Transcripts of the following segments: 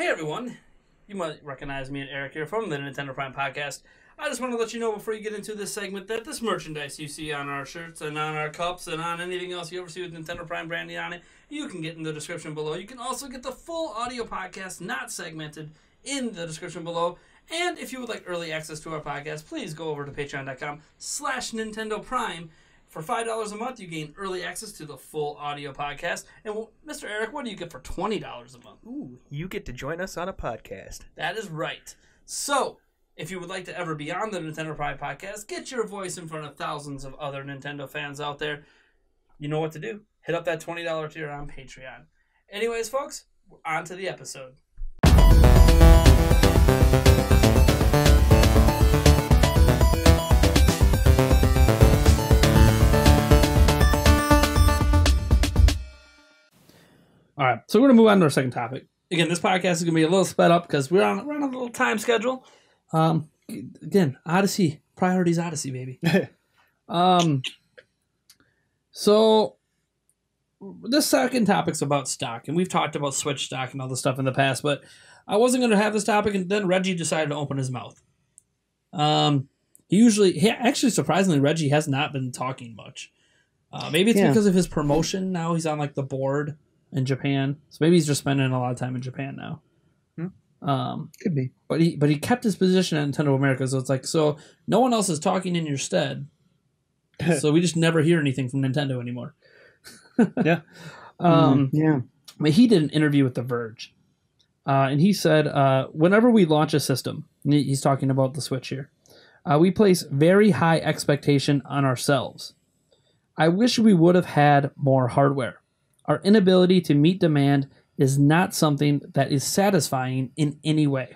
Hey everyone, you might recognize me and Eric here from the Nintendo Prime Podcast. I just want to let you know before you get into this segment that this merchandise you see on our shirts and on our cups and on anything else you ever see with Nintendo Prime branding on it, you can get in the description below. You can also get the full audio podcast, not segmented, in the description below. And if you would like early access to our podcast, please go over to patreon.com/Nintendo Prime. For $5 a month, you gain early access to the full audio podcast. And Mr. Eric, what do you get for $20 a month? Ooh, you get to join us on a podcast. That is right. So, if you would like to ever be on the Nintendo Prime Podcast, get your voice in front of thousands of other Nintendo fans out there, you know what to do. Hit up that $20 tier on Patreon. Anyways, folks, on to the episode. All right, so we're going to move on to our second topic. Again, this podcast is going to be a little sped up because we're on a little time schedule. Again, Odyssey. Priorities Odyssey, baby. So this second topic's about stock, and we've talked about Switch stock and all this stuff in the past, but I wasn't going to have this topic, and then Reggie decided to open his mouth. Actually, surprisingly, Reggie has not been talking much. Maybe it's because of his promotion. Now he's on like the board in Japan, so maybe he's just spending a lot of time in Japan now. Could be, but he kept his position at Nintendo America, so it's like, so no one else is talking in your stead, so we just never hear anything from Nintendo anymore. Yeah. But he did an interview with The Verge, and he said, whenever we launch a system, he's talking about the Switch here, we place very high expectation on ourselves. I wish we would have had more hardware. Our inability to meet demand is not something that is satisfying in any way,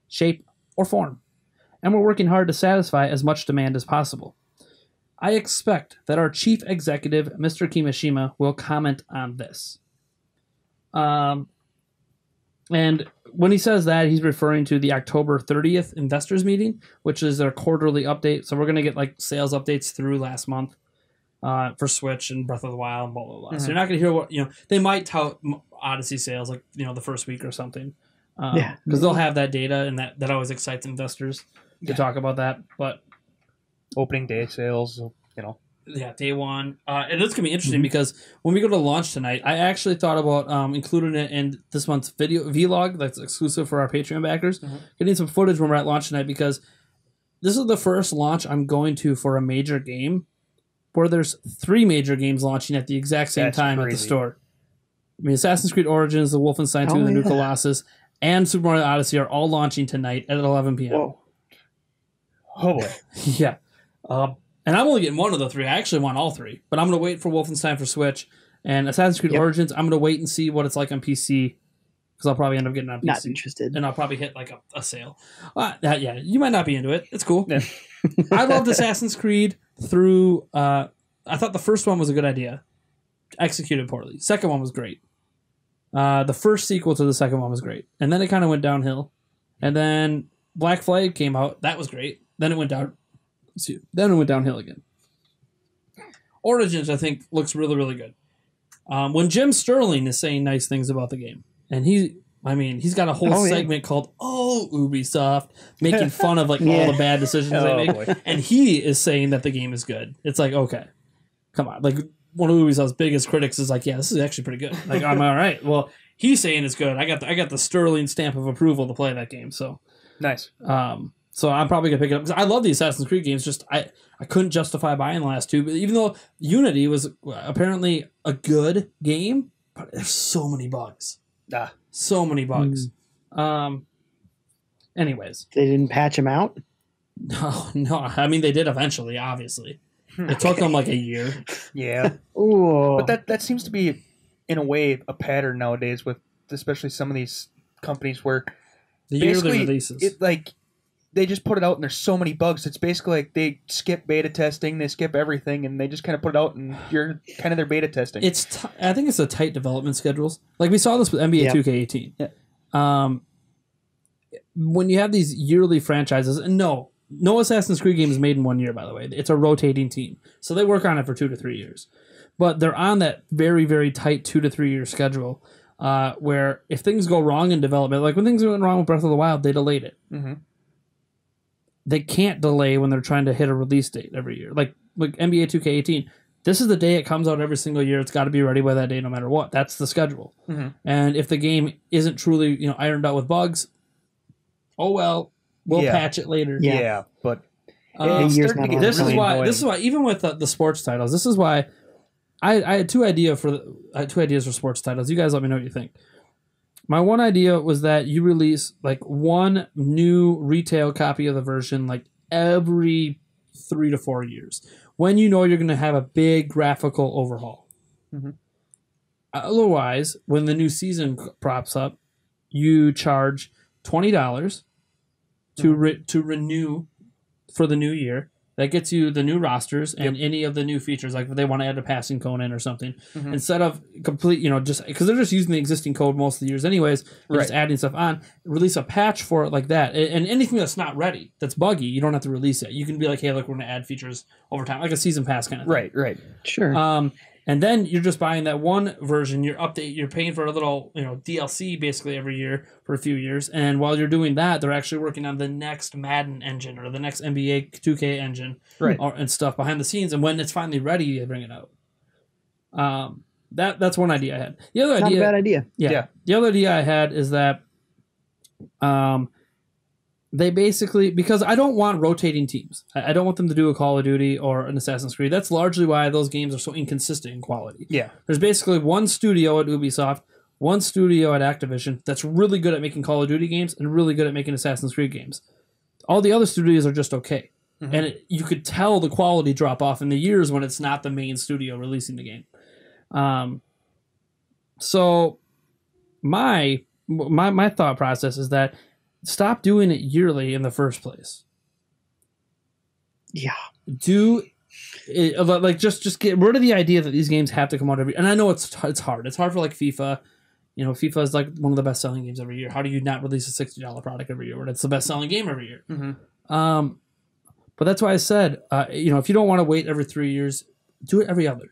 shape, or form, and we're working hard to satisfy as much demand as possible. I expect that our chief executive, Mr. Kimishima, will comment on this. And when he says that, he's referring to the October 30th investors meeting, which is their quarterly update. So we're going to get like sales updates through last month. For Switch and Breath of the Wild and blah, blah, blah. Mm-hmm. So you're not going to hear what, they might tout Odyssey sales like, the first week or something. Because they'll have that data, and that always excites investors to talk about that. But opening day sales, Yeah, day one. And it's going to be interesting because when we go to launch tonight, I actually thought about including it in this month's video vlog that's exclusive for our Patreon backers. Getting some footage when we're at launch tonight, because this is the first launch I'm going to for a major game where there's 3 major games launching at the exact same time at the store. I mean, Assassin's Creed Origins, the Wolfenstein 2, the New Colossus, and Super Mario Odyssey are all launching tonight at 11 p.m. Whoa. Oh, boy. Yeah. And I'm only getting one of the 3. I actually want all 3. But I'm going to wait for Wolfenstein for Switch. And Assassin's Creed Origins, I'm going to wait and see what it's like on PC. Because I'll probably end up getting it on PC. Not interested. And I'll probably hit like a sale. You might not be into it. It's cool. Yeah. I loved Assassin's Creed through... I thought the first one was a good idea. Executed poorly. Second one was great. The first sequel to the second one was great. And then it kind of went downhill. And then Black Flag came out. That was great. Then it went down... Then it went downhill again. Origins, I think, looks really, really good. When Jim Sterling is saying nice things about the game, and he's got a whole segment called Ubisoft, making fun of like all the bad decisions they make, and he is saying that the game is good. It's like, okay, come on. Like, one of Ubisoft's biggest critics is like, yeah, this is actually pretty good. Like, I'm all right. Well, he's saying it's good. I got the Sterling stamp of approval to play that game. So nice. So I'm probably gonna pick it up because I love the Assassin's Creed games. Just I couldn't justify buying the last 2, but even though Unity was apparently a good game, but there's so many bugs. So many bugs. Anyways, they didn't patch them out. No. I mean, they did eventually. Obviously, it took them like a year. Yeah. Ooh. But that seems to be, in a way, a pattern nowadays with especially some of these companies where the yearly releases. They just put it out and there's so many bugs. It's basically like they skip beta testing, they skip everything, and they just kind of put it out and you're kind of their beta testing. I think it's a tight development schedules. Like we saw this with NBA 2K18. Yeah. When you have these yearly franchises, and no Assassin's Creed game is made in 1 year, by the way. It's a rotating team. So they work on it for 2 to 3 years. But they're on that very, very tight 2 to 3 year schedule. where if things go wrong in development, like when things went wrong with Breath of the Wild, they delayed it. Mm-hmm. They can't delay when they're trying to hit a release date every year. Like NBA 2K18, this is the day it comes out every single year. It's got to be ready by that day no matter what. That's the schedule. Mm-hmm. And if the game isn't truly ironed out with bugs, oh well, we'll patch it later. Yeah, but this is why even with the sports titles, this is why I had two ideas for sports titles. You guys let me know what you think. My one idea was that you release like one new retail copy of the version like every 3 to 4 years when you know you're going to have a big graphical overhaul. Mm-hmm. Otherwise, when the new season props up, you charge $20 to renew for the new year. That gets you the new rosters and any of the new features, like if they want to add a passing cone in or something, instead of complete, just because they're just using the existing code most of the years anyways, just adding stuff on. Release a patch for it like that, and anything that's not ready, that's buggy, you don't have to release it. You can be like, hey, look, we're going to add features over time, like a season pass kind of thing. Right, sure. And then you're just buying that one version. You're paying for a little, DLC basically every year for a few years. And while you're doing that, they're actually working on the next Madden engine or the next NBA 2K engine, and stuff behind the scenes. And when it's finally ready, they bring it out. That's one idea I had. The other Not a bad idea. Yeah. The other idea I had is that, they basically, because I don't want rotating teams. I don't want them to do a Call of Duty or an Assassin's Creed. That's largely why those games are so inconsistent in quality. Yeah. There's basically one studio at Ubisoft, one studio at Activision that's really good at making Call of Duty games and really good at making Assassin's Creed games. All the other studios are just okay. Mm-hmm. And you could tell the quality drop off in the years when it's not the main studio releasing the game. So my thought process is that stop doing it yearly in the first place. Yeah. Do it, like just get rid of the idea that these games have to come out every. And I know it's hard. It's hard for like FIFA. FIFA is like one of the best selling games every year. How do you not release a $60 product every year when it's the best selling game every year? Mm-hmm. But that's why I said, if you don't want to wait every 3 years, do it every other.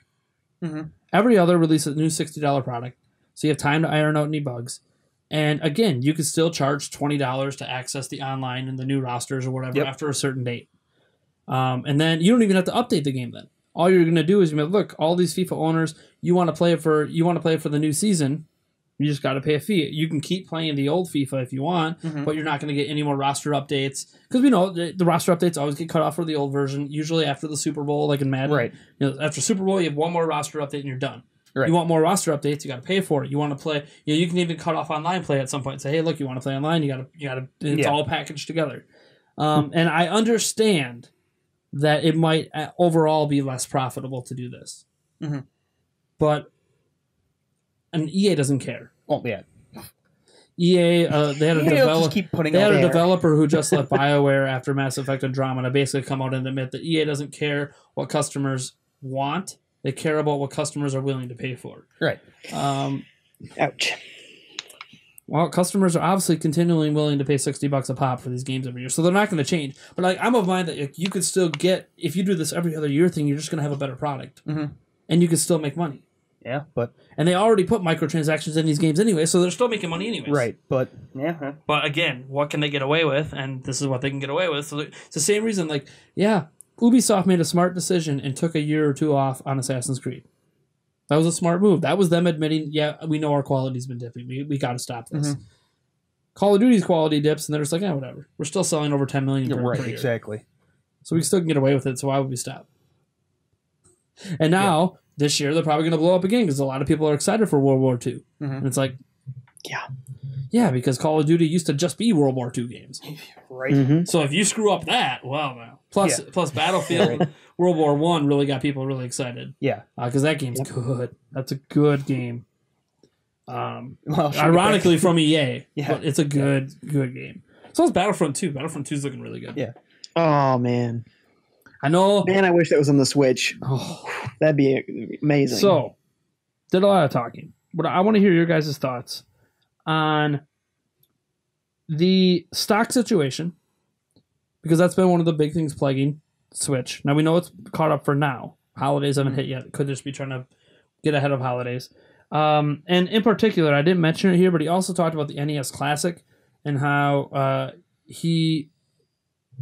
Mm-hmm. Every other, release a new $60 product, so you have time to iron out any bugs. And again, you can still charge $20 to access the online and the new rosters or whatever after a certain date. And then you don't even have to update the game then. All you're going to do is look, all these FIFA owners, you want to play it for the new season, you just got to pay a fee. You can keep playing the old FIFA if you want, but you're not going to get any more roster updates. Because we know the roster updates always get cut off for the old version, usually after the Super Bowl, like in Madden. Right. After Super Bowl, you have one more roster update and you're done. Right. You want more roster updates, you got to pay for it. You want to play, you can even cut off online play at some point and say, hey, look, you want to play online, you got to. It's all packaged together. And I understand that it might overall be less profitable to do this, but EA doesn't care. Oh yeah. EA, they had a developer who just left BioWare after Mass Effect Andromeda basically come out and admit that EA doesn't care what customers want. They care about what customers are willing to pay for. Right. Ouch. Well, customers are obviously continually willing to pay $60 a pop for these games every year, so they're not going to change. But I'm of mind that you could still get, if you do this every other year thing, you're just going to have a better product, and you can still make money. Yeah, and they already put microtransactions in these games anyway, so they're still making money anyways. Right, but But again, what can they get away with? And this is what they can get away with. So it's the same reason. Ubisoft made a smart decision and took a year or two off on Assassin's Creed. That was a smart move. That was them admitting, we know our quality's been dipping. We got to stop this. Call of Duty's quality dips, and they're just like, whatever. We're still selling over 10 million per year. Exactly. So we still can get away with it, so why would we stop? And now, this year, they're probably going to blow up again because a lot of people are excited for World War II. And it's like, yeah, because Call of Duty used to just be World War II games. Right. So if you screw up that, well, man. Plus Battlefield World War I really got people really excited. Yeah. Because that game's good. That's a good game. Ironically from EA. But it's a good game. So is Battlefront 2. Battlefront 2 is looking really good. Yeah. Oh, man. I know. Man, I wish that was on the Switch. Oh, that'd be amazing. So, did a lot of talking. But I want to hear your guys' thoughts on the stock situation, because that's been one of the big things plaguing Switch. Now, we know it's caught up for now. Holidays haven't hit yet. Could just be trying to get ahead of holidays. And in particular, I didn't mention it here, but he also talked about the NES Classic and how he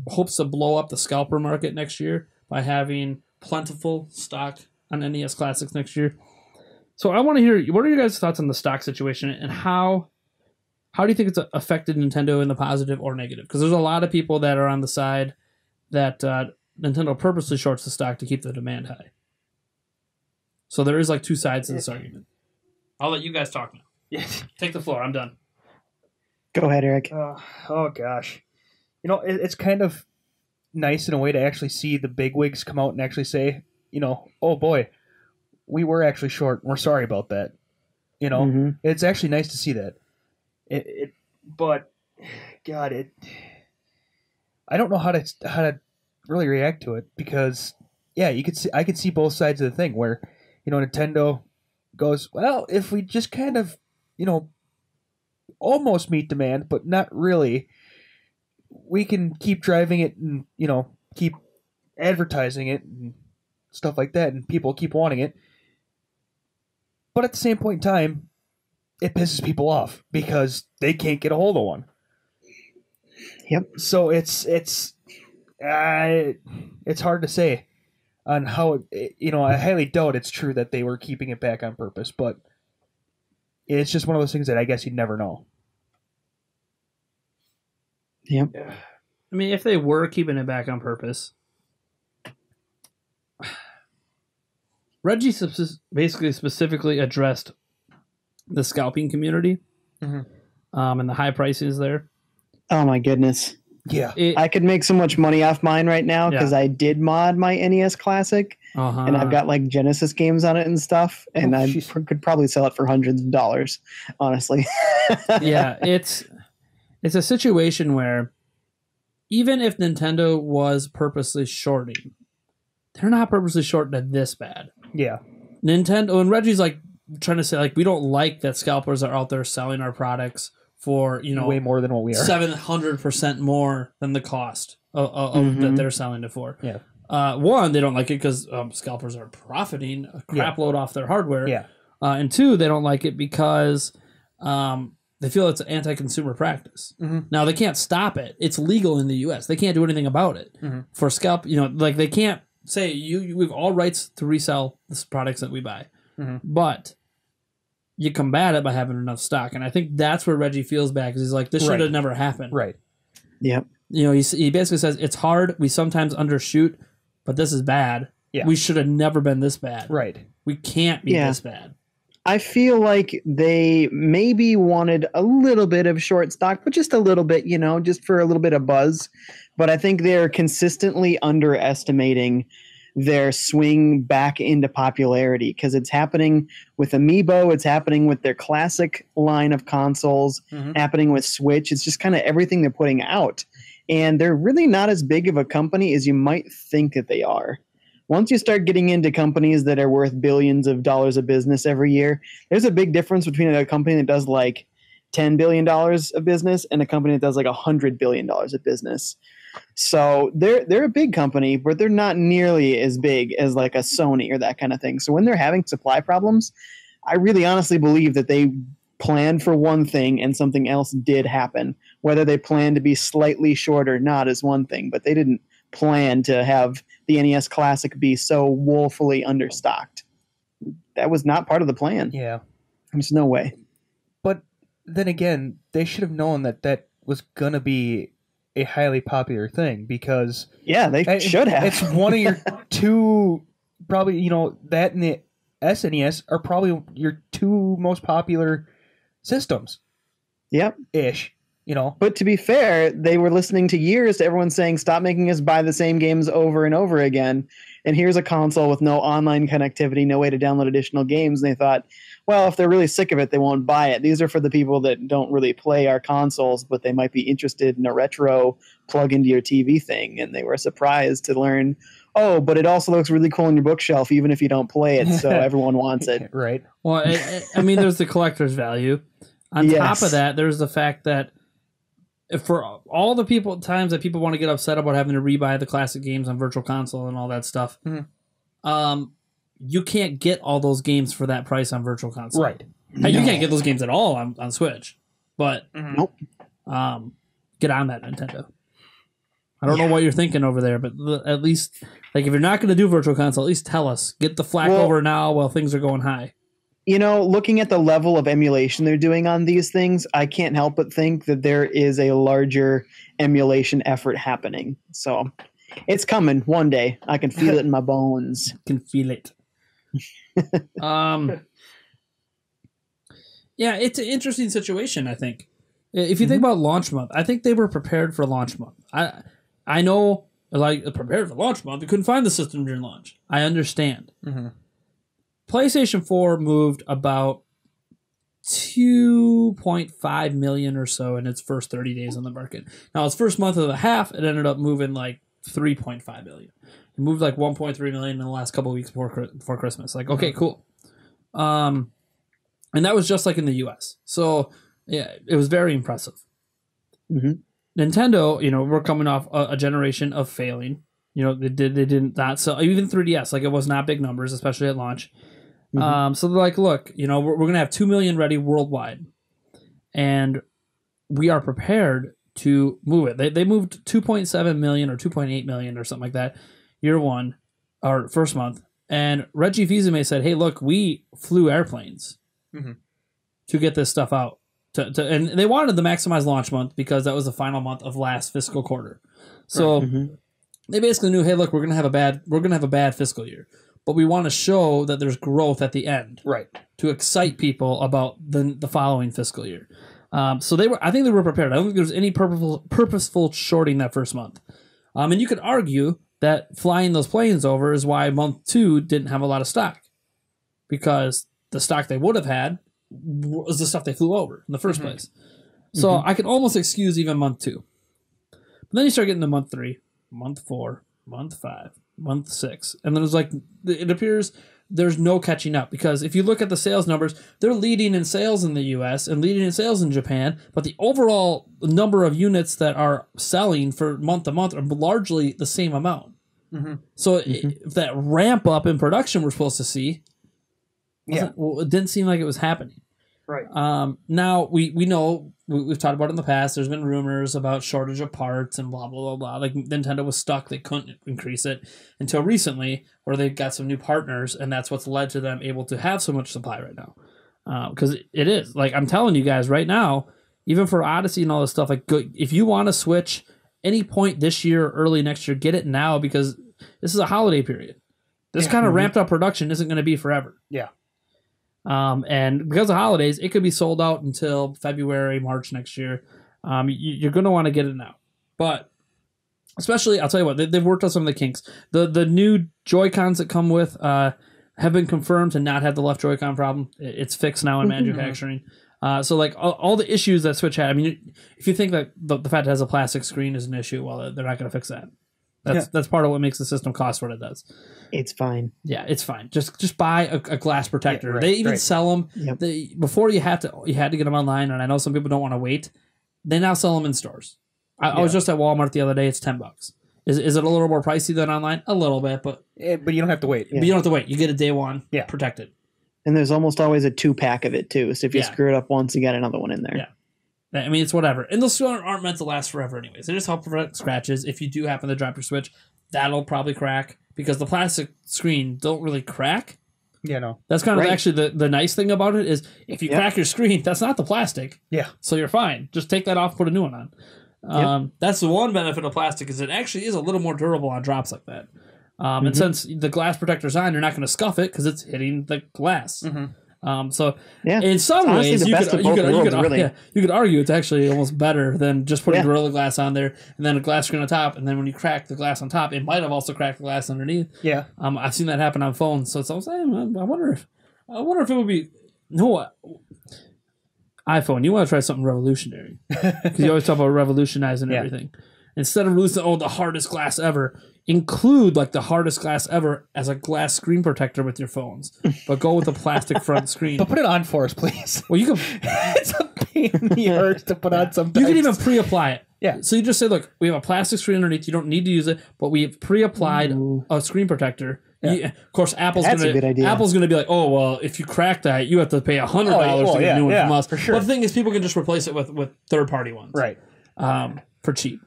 hopes to blow up the scalper market next year by having plentiful stock on NES Classics next year. So I want to hear, what are your guys' thoughts on the stock situation, and how do you think it's affected Nintendo in the positive or negative? Because there's a lot of people that are on the side that Nintendo purposely shorts the stock to keep the demand high. So there is like two sides to this argument. I'll let you guys talk now. Yeah. Take the floor. I'm done. Go ahead, Eric. Oh gosh, it's kind of nice in a way to actually see the bigwigs come out and actually say, oh boy, we were actually short. We're sorry about that. It's actually nice to see that. But God, I don't know how to really react to it, because I could see both sides of the thing where, Nintendo goes, well, if we just kind of, almost meet demand, but not really, we can keep driving it and, keep advertising it and stuff like that, and people keep wanting it. But at the same point in time, it pisses people off because they can't get a hold of one. Yep. So it's hard to say on how I highly doubt it's true that they were keeping it back on purpose, but it's just one of those things that I guess you'd never know. Yep. I mean, if they were keeping it back on purpose, Reggie basically specifically addressed the scalping community and the high prices there. Oh my goodness. Yeah. I could make so much money off mine right now because I did mod my NES Classic and I've got like Genesis games on it and stuff, and I could probably sell it for hundreds of dollars, honestly. Yeah, it's a situation where even if Nintendo was purposely shorting, they're not purposely shorting it this bad. Yeah. Nintendo, and Reggie's like trying to say, like, we don't like that scalpers are out there selling our products for, way more than what we are. 700% more than the cost of that they're selling it for. Yeah. One, they don't like it because scalpers are profiting a crap load off their hardware. Yeah. And two, they don't like it because they feel it's an anti-consumer practice. Now, they can't stop it. It's legal in the U.S. They can't do anything about it. For scalp, like they can't say, we have all rights to resell the products that we buy. But you combat it by having enough stock. And I think that's where Reggie feels bad, because he's like, this should have never happened. Right. Yep. He basically says, it's hard. We sometimes undershoot, but this is bad. Yeah. We should have never been this bad. Right. We can't be this bad. I feel like they maybe wanted a little bit of short stock, but just a little bit, just for a little bit of buzz. But I think they're consistently underestimating their swing back into popularity, because it's happening with Amiibo, it's happening with their classic line of consoles, happening with Switch. It's just kind of everything they're putting out. And they're really not as big of a company as you might think that they are. Once you start getting into companies that are worth billions of dollars of business every year, there's a big difference between a company that does like $10 billion of business and a company that does like $100 billion of business. So they're a big company, but they're not nearly as big as like a Sony or that kind of thing. So when they're having supply problems, I really honestly believe that they planned for one thing and something else did happen. Whether they planned to be slightly short or not is one thing, but they didn't plan to have the NES Classic be so woefully understocked. That was not part of the plan. Yeah. There's no way. But then again, they should have known that was going to be a highly popular thing, because they should have. It's one of your two, probably, that and the SNES are probably your two most popular systems. Yep. Ish. But to be fair, they were listening to years to everyone saying, stop making us buy the same games over and over again. And here's a console with no online connectivity, no way to download additional games. And they thought, well, if they're really sick of it, they won't buy it. These are for the people that don't really play our consoles, but they might be interested in a retro plug into your TV thing. And they were surprised to learn, oh, but it also looks really cool on your bookshelf, even if you don't play it. So everyone wants it. Right. Well, I mean, there's the collector's value. On top of that, there's the fact that for all the times that people want to get upset about having to rebuy the classic games on Virtual Console and all that stuff, you can't get all those games for that price on Virtual Console. Right. Hey, you can't get those games at all on Switch. But Nope. Get on that, Nintendo. I don't know what you're thinking over there, but at least, like, if you're not going to do Virtual Console, at least tell us. Get the flack over now while things are going high. You know, looking at the level of emulation they're doing on these things, I can't help but think that there is a larger emulation effort happening. So it's coming one day. I can feel it in my bones. Can feel it. Yeah, it's an interesting situation, I think. If you think about launch month, I think they were prepared for launch month. I know, like, prepared for launch month, you couldn't find the system during launch. I understand. PlayStation 4 moved about 2.5 million or so in its first 30 days on the market. Now, its first month of the half, it ended up moving like 3.5 million. It moved like 1.3 million in the last couple of weeks before Christmas. Like, okay, cool. And that was just like in the US. So, yeah, it was very impressive. Nintendo, you know, we're coming off a generation of failing. You know, they didn't not sell even 3DS. Like, it was not big numbers, especially at launch. So they're like, look, you know, we're going to have 2 million ready worldwide, and we are prepared to move it. They moved 2.7 million or 2.8 million or something like that year one or first month. And Reggie Fils-Aimé said, hey, look, we flew airplanes to get this stuff out. And they wanted the maximized launch month because that was the final month of last fiscal quarter. So they basically knew, hey, look, we're gonna have a bad fiscal year, but we want to show that there's growth at the end, right? To excite people about the following fiscal year. So I think they were prepared. I don't think there was any purposeful shorting that first month. And you could argue that flying those planes over is why month 2 didn't have a lot of stock, because the stock they would have had was the stuff they flew over in the first place. So I can almost excuse even month 2. But then you start getting to month 3, month 4, month 5, month 6. And then it appears there's no catching up, because if you look at the sales numbers, they're leading in sales in the US and leading in sales in Japan, but the overall number of units that are selling for month to month are largely the same amount. So if that ramp up in production we're supposed to see, it didn't seem like it was happening. Right. Now we know we've talked about it in the past. There's been rumors about shortage of parts and blah blah blah blah. Like, Nintendo was stuck; they couldn't increase it until recently, where they got some new partners, and that's what's led to them able to have so much supply right now. Because it is, like, I'm telling you guys right now, even for Odyssey and all this stuff, like, if you want to switch any point this year or early next year, get it now, because this is a holiday period. This kind of ramped up production isn't going to be forever. Yeah. And because of holidays, it could be sold out until February, March next year. You're going to want to get it now. But especially, I'll tell you what, they've worked on some of the kinks. The new Joy-Cons that come with have been confirmed to not have the left Joy-Con problem. It's fixed now in manufacturing. So, like, all the issues that Switch had, I mean, if you think that the fact it has a plastic screen is an issue, well, they're not going to fix that. That's part of what makes the system cost what it does. It's fine. Yeah, it's fine. Just buy a glass protector. Yeah, right, they even sell them. Yep. Before you had to get them online, and I know some people don't want to wait. They now sell them in stores. I was just at Walmart the other day. It's $10. Is it a little more pricey than online? A little bit, but you don't have to wait. But you don't have to wait. You get it day one. Yeah, protected. And there's almost always a 2-pack of it too. So if you screw it up once, you got another one in there. Yeah. I mean, it's whatever. And those aren't meant to last forever anyways. They just help prevent scratches. If you do happen to drop your Switch, that'll probably crack, because the plastic screen don't really crack. Yeah, no. That's kind of actually the nice thing about it is if you crack your screen, that's not the plastic. Yeah. So you're fine. Just take that off, put a new one on. That's the one benefit of plastic, is it actually is a little more durable on drops like that. And since the glass protector's on, you're not going to scuff it because it's hitting the glass. So in some ways, you could argue it's actually almost better than just putting Gorilla Glass on there and then a glass screen on top, and then when you crack the glass on top, it might have also cracked the glass underneath. Yeah. I've seen that happen on phones, so it's almost, I wonder if it would be iPhone. You want to try something revolutionary, because you always talk about revolutionizing everything. Instead of releasing the hardest glass ever, include like the hardest glass ever as a glass screen protector with your phones, but go with a plastic front screen. But put it on for us, please. Well, you can. It's a pain in the arse to put on sometimes. You can even pre-apply it. Yeah. So you just say, look, we have a plastic screen underneath. You don't need to use it, but we have pre-applied a screen protector. Of course, Apple's That's a good idea. gonna be like, oh well, if you crack that, you have to pay $100 to get a new one from us. For sure. But the thing is, people can just replace it with third party ones, Right? For cheap.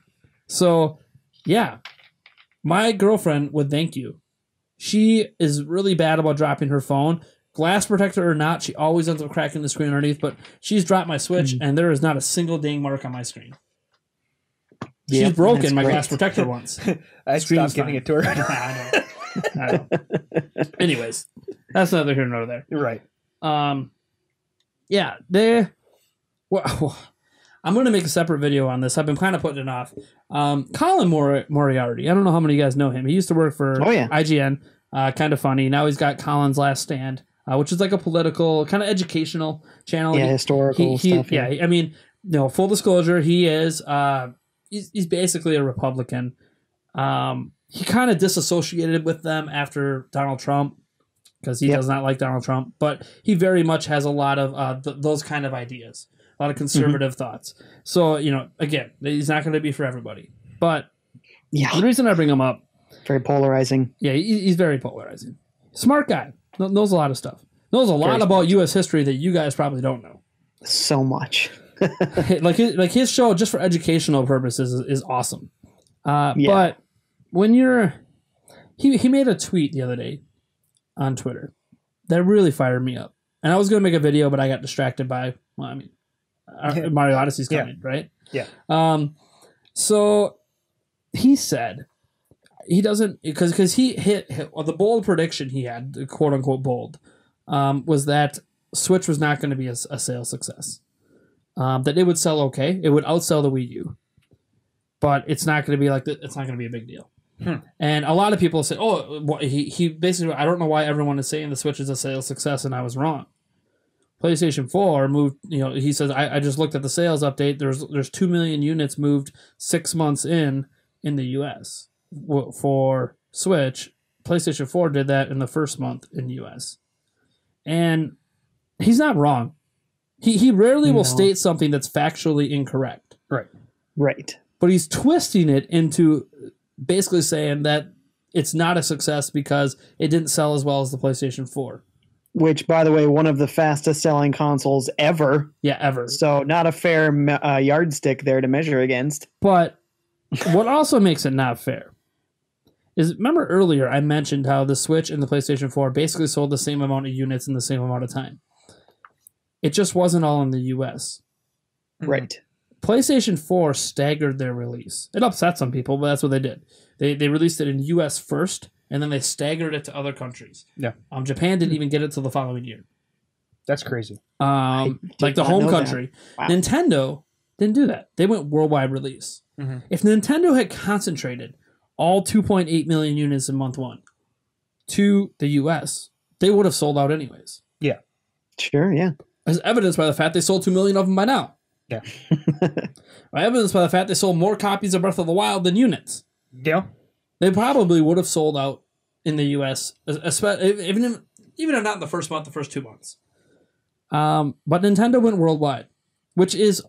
So, yeah, my girlfriend would thank you. She is really bad about dropping her phone. Glass protector or not, she always ends up cracking the screen underneath. But she's dropped my Switch, and there is not a single dang mark on my screen. She's broken my glass protector once. I stopped giving it to her. I know. Anyways, that's neither here nor there. You're right. Yeah, well, I'm going to make a separate video on this. I've been kind of putting it off. Colin Moriarty. I don't know how many of you guys know him. He used to work for IGN. Kind of funny. Now he's got Colin's Last Stand, which is like a political, kind of educational channel. Yeah, historical stuff. Yeah, I mean, full disclosure, he is. He's basically a Republican. He kind of disassociated with them after Donald Trump because he does not like Donald Trump, but he very much has a lot of those kind of ideas, a lot of conservative thoughts. So, again, he's not going to be for everybody. But the reason I bring him up, very polarizing. Yeah, he's very polarizing. Smart guy. Knows a lot of stuff. Knows a lot about U.S. history that you guys probably don't know. So much. like his show, just for educational purposes, is awesome. But when he made a tweet the other day on Twitter that really fired me up. And I was going to make a video, but I got distracted by, Mario Odyssey's coming, right? Yeah. So he said he doesn't, because he hit the bold prediction he had, quote unquote bold, was that Switch was not going to be a sales success. That it would sell okay. It would outsell the Wii U. But it's not going to be it's not going to be a big deal. And a lot of people say, oh, he basically, I don't know why everyone is saying the Switch is a sales success, and I was wrong. PlayStation 4 moved, he says, I just looked at the sales update. There's 2 million units moved 6 months in the U.S. for Switch. PlayStation 4 did that in the first month in the U.S. And he's not wrong. He rarely will state something that's factually incorrect. Right. But he's twisting it into basically saying that it's not a success because it didn't sell as well as the PlayStation 4. Which, by the way, one of the fastest selling consoles ever. Yeah, ever. So not a fair yardstick there to measure against. But what also makes it not fair is, remember earlier I mentioned how the Switch and the PlayStation 4 basically sold the same amount of units in the same amount of time. It just wasn't all in the U.S. Right. PlayStation 4 staggered their release. It upset some people, but that's what they did. They released it in U.S. first, and then they staggered it to other countries. Yeah. Japan didn't even get it till the following year. That's crazy. Like the home country. Wow. Nintendo didn't do that. They went worldwide release. Mm-hmm. If Nintendo had concentrated all 2.8 million units in month one to the U.S., they would have sold out anyways. Yeah. Sure, yeah. As evidenced by the fact they sold 2 million of them by now. Yeah. By evidenced by the fact they sold more copies of Breath of the Wild than units. Yeah. They probably would have sold out in the U.S., even if not in the first month, the first 2 months. But Nintendo went worldwide, which is,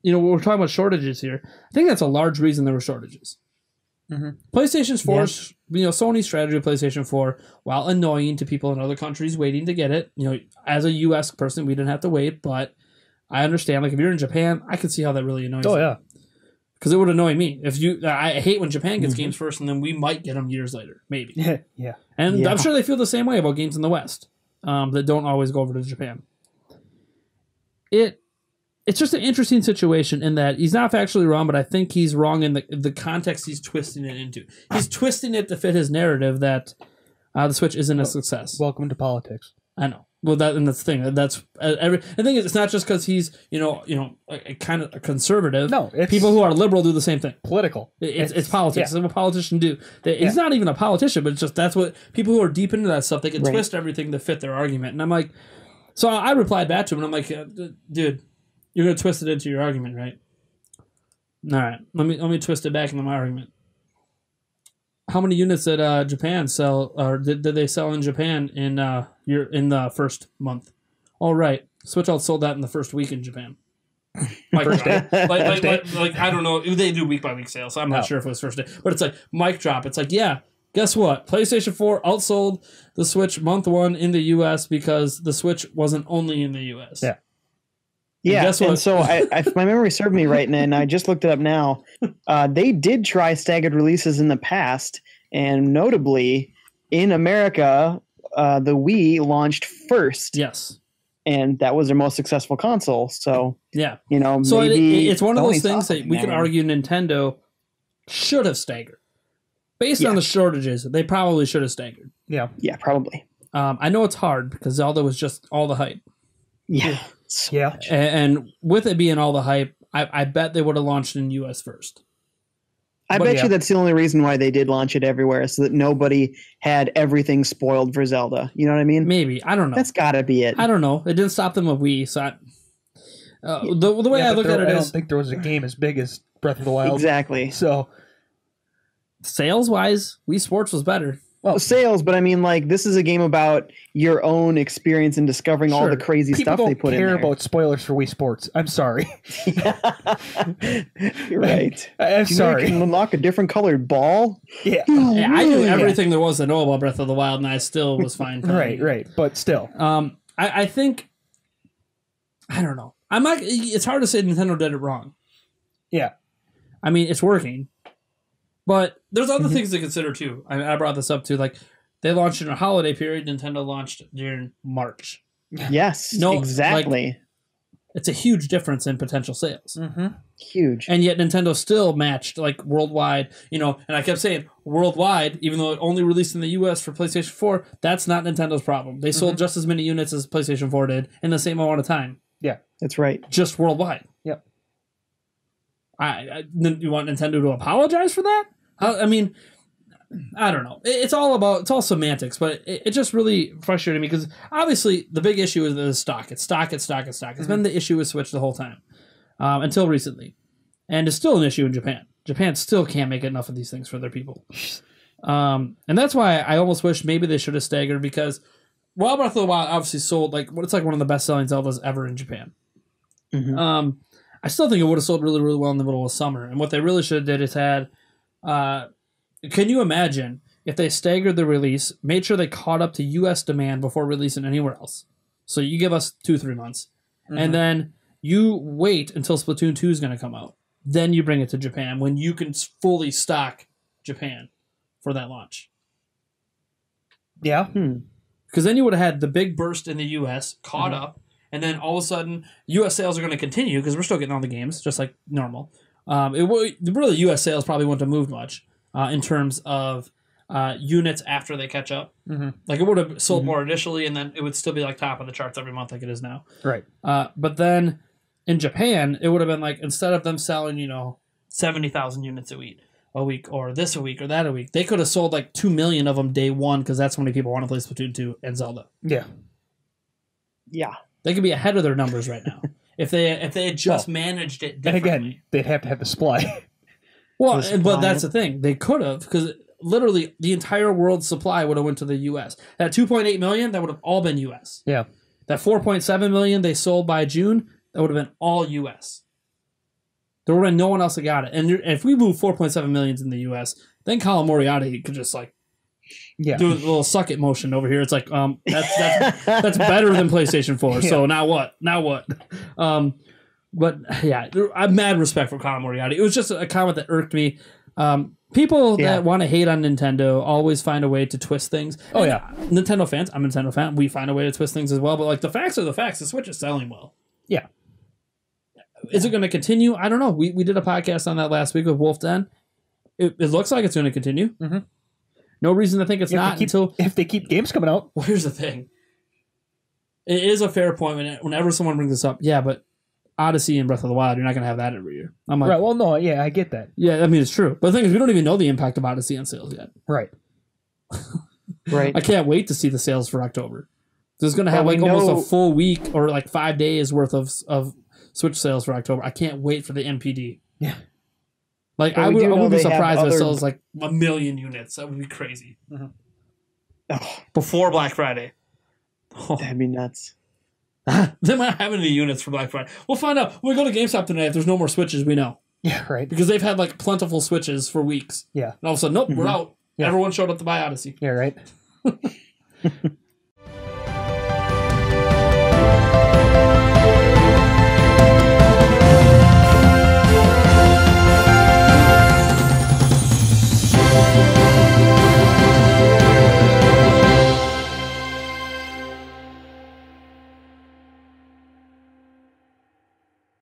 we're talking about shortages here. I think that's a large reason there were shortages. Mm-hmm. PlayStation 4's, Sony's strategy of PlayStation 4, while annoying to people in other countries waiting to get it, as a U.S. person, we didn't have to wait, but I understand. Like, if you're in Japan, I can see how that really annoys you. Oh, yeah. Because it would annoy me. I hate when Japan gets games first, and then we might get them years later, maybe. Yeah. And I'm sure they feel the same way about games in the West that don't always go over to Japan. It's just an interesting situation in that he's not factually wrong, but I think he's wrong in the context he's twisting it into. He's twisting it to fit his narrative that the Switch isn't a success. Welcome to politics. I know. Well, that's the thing. That's the thing is, it's not just because he's a kind of a conservative. No, people who are liberal do the same thing. Political. It's politics. It's what politicians do. He's not even a politician, but it's just that's what people who are deep into that stuff. They can twist everything to fit their argument. And I'm like, so I replied back to him, and I'm like, dude, you're gonna twist it into your argument, right? All right, let me twist it back into my argument. How many units did Japan sell, or did they sell in Japan in the first month? All right, Switch outsold that in the first week in Japan. First day. Like I don't know. They do week by week sales, so I'm not sure if it was first day. But it's like mic drop. It's like, yeah, Guess what? PlayStation 4 outsold the Switch month 1 in the U.S. because the Switch wasn't only in the U.S. Yeah. Yeah, and so if my memory served me right, and I just looked it up now, they did try staggered releases in the past, and notably, in America, the Wii launched first. Yes. And that was their most successful console. So, yeah. So maybe it's one of those things that we can argue Nintendo should have staggered. Based on the shortages, they probably should have staggered. Yeah. Yeah, probably. I know it's hard because Zelda was just all the hype. Yeah. Yeah. And with it being all the hype, I bet they would have launched in U.S. first. I bet you that's the only reason why they did launch it everywhere, so that nobody had everything spoiled for Zelda. You know what I mean? Maybe. I don't know. That's got to be it. I don't know. It didn't stop them with Wii. So the way I look at it is... I don't think there was a game as big as Breath of the Wild. Exactly. So... Sales-wise, Wii Sports was better. Well, sales, but I mean, like, this is a game about your own experience and discovering all the crazy stuff they put in there. People don't care about spoilers for Wii Sports. I'm sorry. You're right. I'm sorry. You can unlock a different colored ball? Yeah. I knew everything there was to know about Breath of the Wild, and I still was fine. Right. But still. I think... I don't know. I'm not... It's hard to say Nintendo did it wrong. Yeah. I mean, it's working. But there's other things to consider, too. I brought this up, too. Like, they launched in a holiday period. Nintendo launched during March. Yes, exactly. Like, it's a huge difference in potential sales. Mm-hmm. Huge. And yet Nintendo still matched, like, worldwide. You know, and I kept saying, worldwide, even though it only released in the U.S. for PlayStation 4, that's not Nintendo's problem. They sold just as many units as PlayStation 4 did in the same amount of time. Yeah. That's right. Just worldwide. Yep. You want Nintendo to apologize for that? I mean, I don't know. It's all semantics, but it just really frustrated me because obviously the big issue is the stock. It's stock. It's been the issue with Switch the whole time until recently, and it's still an issue in Japan. Japan still can't make enough of these things for their people, and that's why I almost wish maybe they should have staggered because Wild Breath of the Wild obviously sold it's like one of the best selling Zeldas ever in Japan. I still think it would have sold really, really well in the middle of summer, and what they really should have did is had. Can you imagine if they staggered the release, made sure they caught up to U.S. demand before releasing anywhere else? So you give us 2-3 months, and then you wait until Splatoon 2 is going to come out. Then you bring it to Japan when you can fully stock Japan for that launch. Yeah. Because then you would have had the big burst in the U.S., caught up, and then all of a sudden U.S. sales are going to continue because we're still getting all the games, just like normal. Really, U.S. sales probably wouldn't have moved much in terms of units after they catch up. Like, it would have sold more initially, and then it would still be, like, top of the charts every month like it is now. Right. But then in Japan, it would have been, like, instead of them selling, 70,000 units a week, or this a week, or that a week, they could have sold, like, 2 million of them day one because that's how many people want to play Splatoon 2 and Zelda. Yeah. Yeah. They could be ahead of their numbers right now. If they had just managed it differently. And again, they'd have to have the supply. Well, but that's the thing. They could have, because literally the entire world's supply would have went to the U.S. That 2.8 million, that would have all been U.S. Yeah. That 4.7 million they sold by June, that would have been all U.S. There would have been no one else that got it. And if we move 4.7 million in the U.S., then Colin Moriarty could just, like, do a little suck it motion over here. It's like, that's better than PlayStation 4. Yeah. So now what? But yeah, I have mad respect for Colin Moriarty. It was just a comment that irked me. People that want to hate on Nintendo always find a way to twist things. Oh, yeah. Nintendo fans, I'm a Nintendo fan. We find a way to twist things as well. But, like, the facts are the facts. The Switch is selling well. Yeah. Is it going to continue? I don't know. We did a podcast on that last week with Wolf Den. It looks like it's going to continue. No reason to think it's not if they keep games coming out. Well, here's the thing. It is a fair point whenever someone brings this up. Yeah, but Odyssey and Breath of the Wild, you're not going to have that every year. I'm like, right. Well, no, yeah, I get that. Yeah, I mean, it's true. But the thing is, we don't even know the impact of Odyssey on sales yet. Right. Right. I can't wait to see the sales for October. There's going to have almost a full week or like 5 days worth of Switch sales for October. I can't wait for the NPD. Yeah. Like, I would be surprised if it sells like 1 million units. That would be crazy. Before Black Friday. That'd be nuts. They might not have any units for Black Friday. We'll find out. When we go to GameStop tonight, if there's no more Switches, we know. Yeah, right. Because they've had like plentiful Switches for weeks. Yeah. And all of a sudden, nope, we're out. Everyone showed up to buy Odyssey. Yeah, right.